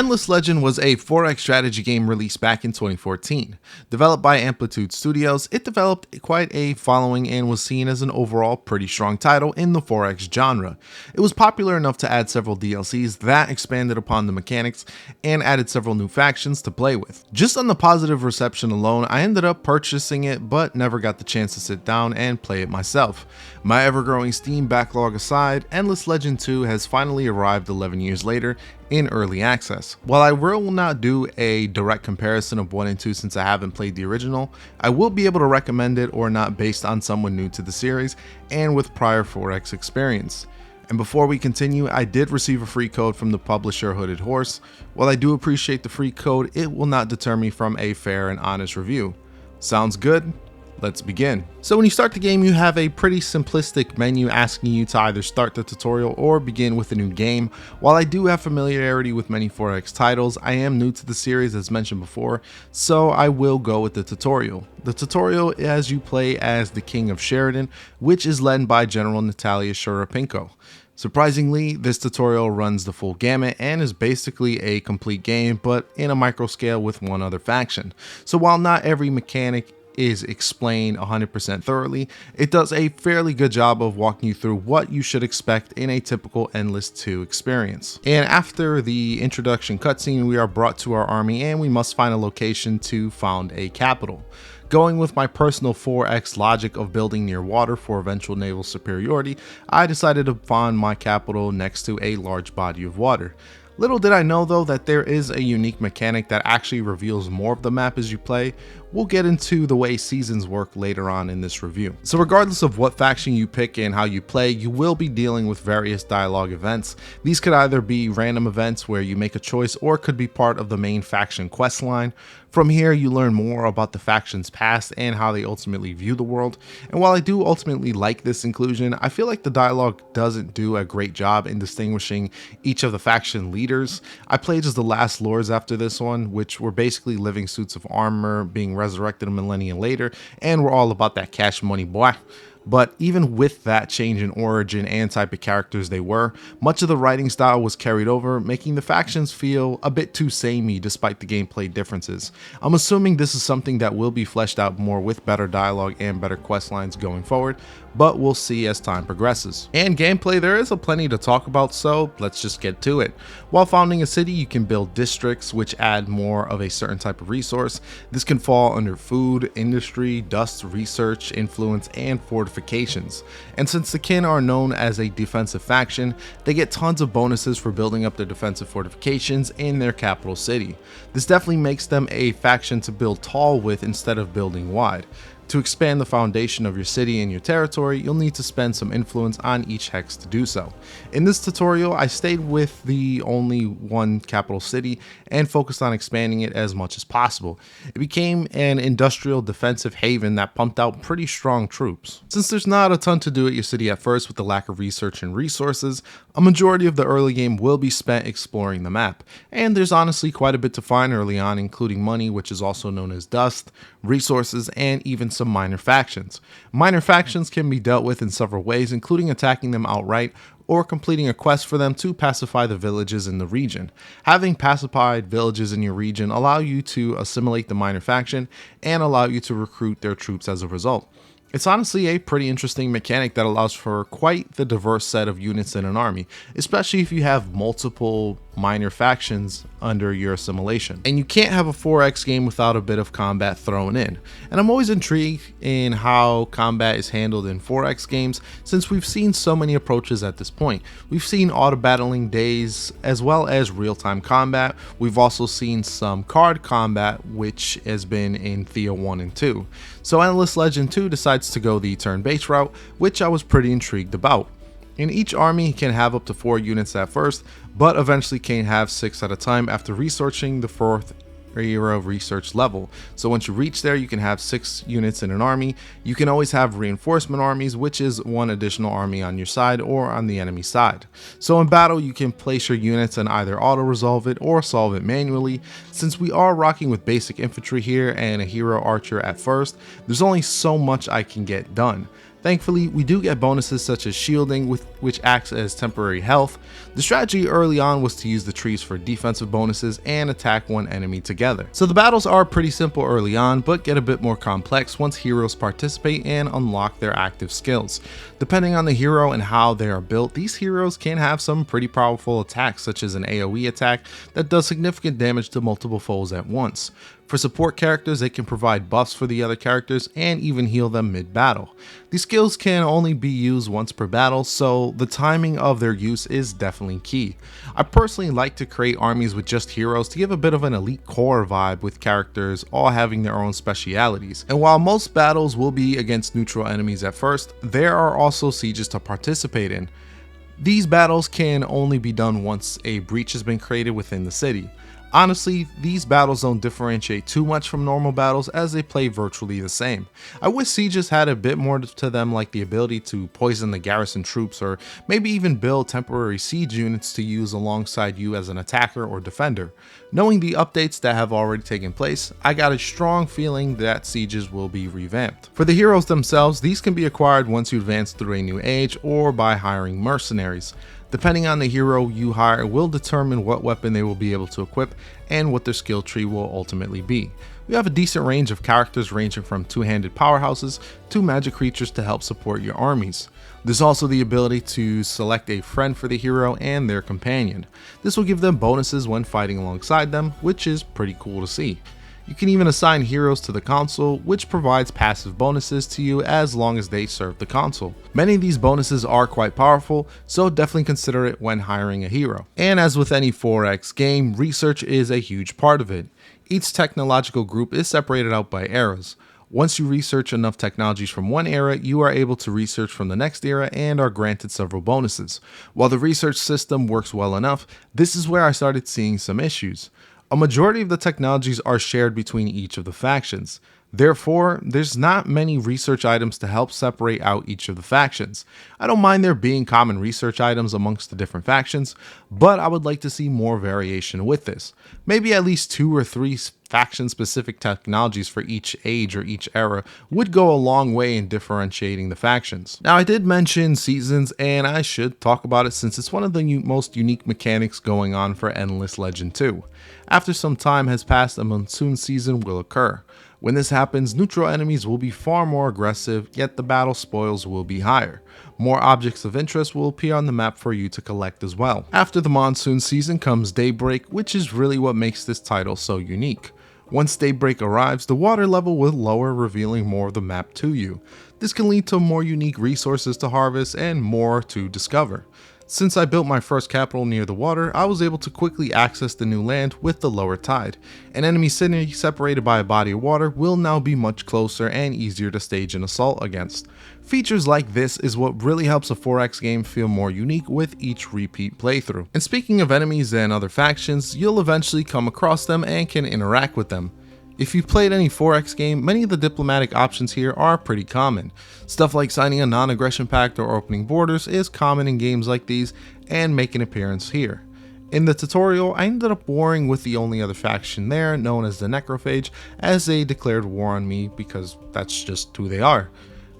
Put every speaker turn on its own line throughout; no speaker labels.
Endless Legend was a 4X strategy game released back in 2014. Developed by Amplitude Studios, it developed quite a following and was seen as an overall pretty strong title in the 4X genre. It was popular enough to add several DLCs that expanded upon the mechanics and added several new factions to play with. Just on the positive reception alone, I ended up purchasing it but never got the chance to sit down and play it myself. My ever-growing Steam backlog aside, Endless Legend 2 has finally arrived 11 years later in early access. While I will not do a direct comparison of 1 and 2 since I haven't played the original, I will be able to recommend it or not based on someone new to the series and with prior 4X experience. And before we continue, I did receive a free code from the publisher Hooded Horse. While I do appreciate the free code, it will not deter me from a fair and honest review. Sounds good? Let's begin. So when you start the game, you have a pretty simplistic menu asking you to either start the tutorial or begin with a new game. While I do have familiarity with many 4X titles, I am new to the series as mentioned before, so I will go with the tutorial. The tutorial as you play as the King of Sheridan, which is led by General Natalia Shurapenko. Surprisingly, this tutorial runs the full gamut and is basically a complete game, but in a micro scale with one other faction. So while not every mechanic is explained 100% thoroughly, it does a fairly good job of walking you through what you should expect in a typical Endless 2 experience. And after the introduction cutscene, we are brought to our army and we must find a location to found a capital. Going with my personal 4X logic of building near water for eventual naval superiority, I decided to find my capital next to a large body of water. Little did I know though that there is a unique mechanic that actually reveals more of the map as you play. We'll get into the way seasons work later on in this review. So regardless of what faction you pick and how you play, you will be dealing with various dialogue events. These could either be random events where you make a choice or could be part of the main faction quest line. From here, you learn more about the faction's past and how they ultimately view the world. And while I do ultimately like this inclusion, I feel like the dialogue doesn't do a great job in distinguishing each of the faction leaders. I played as the last lords after this one, which were basically living suits of armor being resurrected a millennia later, and we're all about that cash money, boy. But even with that change in origin and type of characters they were, much of the writing style was carried over, making the factions feel a bit too samey despite the gameplay differences. I'm assuming this is something that will be fleshed out more with better dialogue and better quest lines going forward, but we'll see as time progresses. And gameplay, there is a plenty to talk about, so let's just get to it. While founding a city, you can build districts which add more of a certain type of resource. This can fall under food, industry, dust, research, influence, and fortifications. And since the Kin are known as a defensive faction, they get tons of bonuses for building up their defensive fortifications in their capital city. This definitely makes them a faction to build tall with instead of building wide. To expand the foundation of your city and your territory, you'll need to spend some influence on each hex to do so. In this tutorial, I stayed with the only one capital city and focused on expanding it as much as possible. It became an industrial defensive haven that pumped out pretty strong troops. Since there's not a ton to do at your city at first with the lack of research and resources, a majority of the early game will be spent exploring the map. And there's honestly quite a bit to find early on, including money, which is also known as dust, resources, and even some minor factions. Minor factions can be dealt with in several ways, including attacking them outright or completing a quest for them to pacify the villages in the region. Having pacified villages in your region allow you to assimilate the minor faction and allow you to recruit their troops as a result. It's honestly a pretty interesting mechanic that allows for quite the diverse set of units in an army, especially if you have multiple minor factions under your assimilation. And you can't have a 4X game without a bit of combat thrown in. And I'm always intrigued in how combat is handled in 4X games since we've seen so many approaches at this point. We've seen auto battling days as well as real-time combat. We've also seen some card combat, which has been in Thea 1 and 2. So Endless Legend 2 decides to go the turn-based route, which I was pretty intrigued about. And each army can have up to 4 units at first, but eventually can have 6 at a time after researching the 4th era research level. So once you reach there, you can have 6 units in an army. You can always have reinforcement armies, which is 1 additional army on your side or on the enemy side. So in battle, you can place your units and either auto resolve it or solve it manually. Since we are rocking with basic infantry here and a hero archer at first, there's only so much I can get done. Thankfully, we do get bonuses such as shielding, which acts as temporary health. The strategy early on was to use the trees for defensive bonuses and attack one enemy together. So the battles are pretty simple early on, but get a bit more complex once heroes participate and unlock their active skills. Depending on the hero and how they are built, these heroes can have some pretty powerful attacks, such as an AoE attack that does significant damage to multiple foes at once. For support characters, they can provide buffs for the other characters and even heal them mid-battle. These skills can only be used once per battle, so the timing of their use is definitely key. I personally like to create armies with just heroes to give a bit of an elite core vibe, with characters all having their own specialities. And while most battles will be against neutral enemies at first, there are also sieges to participate in. These battles can only be done once a breach has been created within the city. Honestly, these battles don't differentiate too much from normal battles, as they play virtually the same. I wish sieges had a bit more to them, like the ability to poison the garrison troops, or maybe even build temporary siege units to use alongside you as an attacker or defender. Knowing the updates that have already taken place, I got a strong feeling that sieges will be revamped. For the heroes themselves, these can be acquired once you advance through a new age or by hiring mercenaries. Depending on the hero you hire will determine what weapon they will be able to equip and what their skill tree will ultimately be. We have a decent range of characters, ranging from two-handed powerhouses to magic creatures to help support your armies. There's also the ability to select a friend for the hero and their companion. This will give them bonuses when fighting alongside them, which is pretty cool to see. You can even assign heroes to the console, which provides passive bonuses to you as long as they serve the console. Many of these bonuses are quite powerful, so definitely consider it when hiring a hero. And as with any 4X game, research is a huge part of it. Each technological group is separated out by eras. Once you research enough technologies from one era, you are able to research from the next era and are granted several bonuses. While the research system works well enough, this is where I started seeing some issues. A majority of the technologies are shared between each of the factions. Therefore, there's not many research items to help separate out each of the factions. I don't mind there being common research items amongst the different factions, but I would like to see more variation with this. Maybe at least 2 or 3 faction-specific technologies for each age or each era would go a long way in differentiating the factions. Now, I did mention seasons, and I should talk about it since it's one of the most unique mechanics going on for Endless Legend 2. After some time has passed, a monsoon season will occur. When this happens, neutral enemies will be far more aggressive, yet the battle spoils will be higher. More objects of interest will appear on the map for you to collect as well. After the monsoon season comes Daybreak, which is really what makes this title so unique. Once Daybreak arrives, the water level will lower, revealing more of the map to you. This can lead to more unique resources to harvest and more to discover. Since I built my first capital near the water, I was able to quickly access the new land with the lower tide. An enemy city separated by a body of water will now be much closer and easier to stage an assault against. Features like this is what really helps a 4X game feel more unique with each repeat playthrough. And speaking of enemies and other factions, you'll eventually come across them and can interact with them. If you've played any 4X game, many of the diplomatic options here are pretty common. Stuff like signing a non-aggression pact or opening borders is common in games like these and make an appearance here. In the tutorial, I ended up warring with the only other faction there, known as the Necrophage, as they declared war on me because that's just who they are.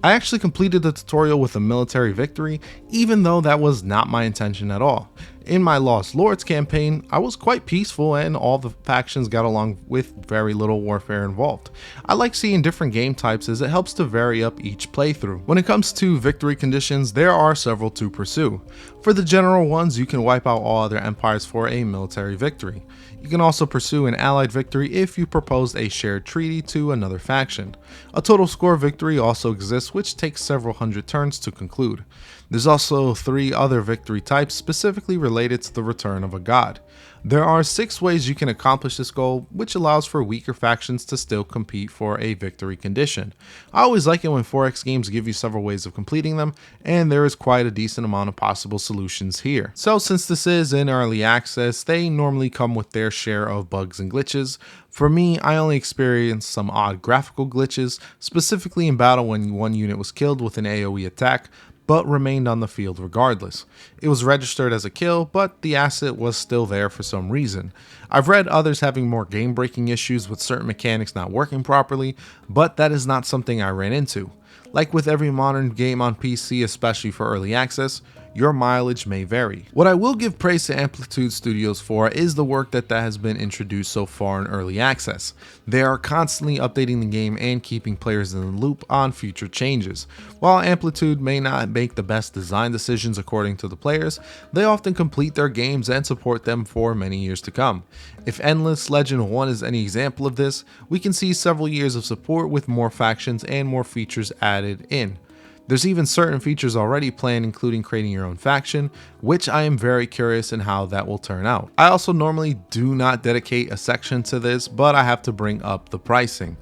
I actually completed the tutorial with a military victory, even though that was not my intention at all. In my Lost Lords campaign, I was quite peaceful and all the factions got along with very little warfare involved. I like seeing different game types as it helps to vary up each playthrough. When it comes to victory conditions, there are several to pursue. For the general ones, you can wipe out all other empires for a military victory. You can also pursue an allied victory if you proposed a shared treaty to another faction. A total score victory also exists, which takes several hundred turns to conclude. There's also 3 other victory types specifically related to the return of a god. There are 6 ways you can accomplish this goal, which allows for weaker factions to still compete for a victory condition. I always like it when 4X games give you several ways of completing them, and there is quite a decent amount of possible solutions here. So since this is in early access, they normally come with their share of bugs and glitches. For me, I only experienced some odd graphical glitches, specifically in battle when one unit was killed with an AoE attack, but remained on the field regardless. It was registered as a kill, but the asset was still there for some reason. I've read others having more game-breaking issues with certain mechanics not working properly, but that is not something I ran into. Like with every modern game on PC, especially for early access, your mileage may vary. What I will give praise to Amplitude Studios for is the work that has been introduced so far in early access. They are constantly updating the game and keeping players in the loop on future changes. While Amplitude may not make the best design decisions according to the players, they often complete their games and support them for many years to come. If Endless Legend 1 is any example of this, we can see several years of support with more factions and more features added in. There's even certain features already planned, including creating your own faction, which I am very curious in how that will turn out. I also normally do not dedicate a section to this, but I have to bring up the pricing.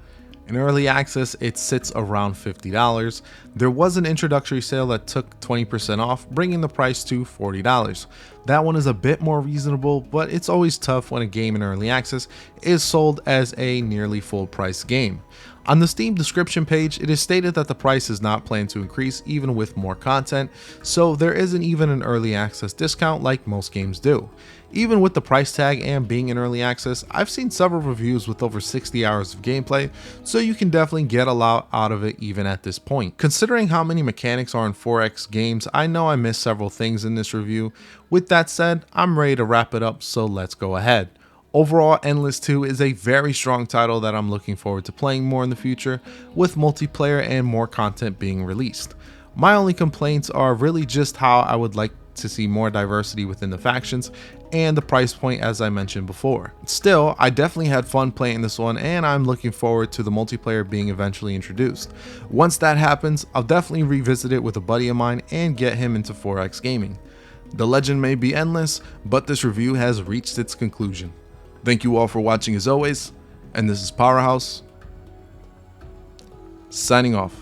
In early access, it sits around $50. There was an introductory sale that took 20% off, bringing the price to $40. That one is a bit more reasonable, but it's always tough when a game in early access is sold as a nearly full price game. On the Steam description page, it is stated that the price is not planned to increase even with more content, so there isn't even an early access discount like most games do. Even with the price tag and being in early access, I've seen several reviews with over 60 hours of gameplay, so you can definitely get a lot out of it even at this point. Considering how many mechanics are in 4X games, I know I missed several things in this review. With that said, I'm ready to wrap it up, so let's go ahead. Overall, Endless 2 is a very strong title that I'm looking forward to playing more in the future, with multiplayer and more content being released. My only complaints are really just how I would like to see more diversity within the factions and the price point, as I mentioned before. Still, I definitely had fun playing this one, and I'm looking forward to the multiplayer being eventually introduced. Once that happens, I'll definitely revisit it with a buddy of mine and get him into 4X gaming. The legend may be endless, but this review has reached its conclusion. Thank you all for watching as always, and this is Powerhouse, signing off.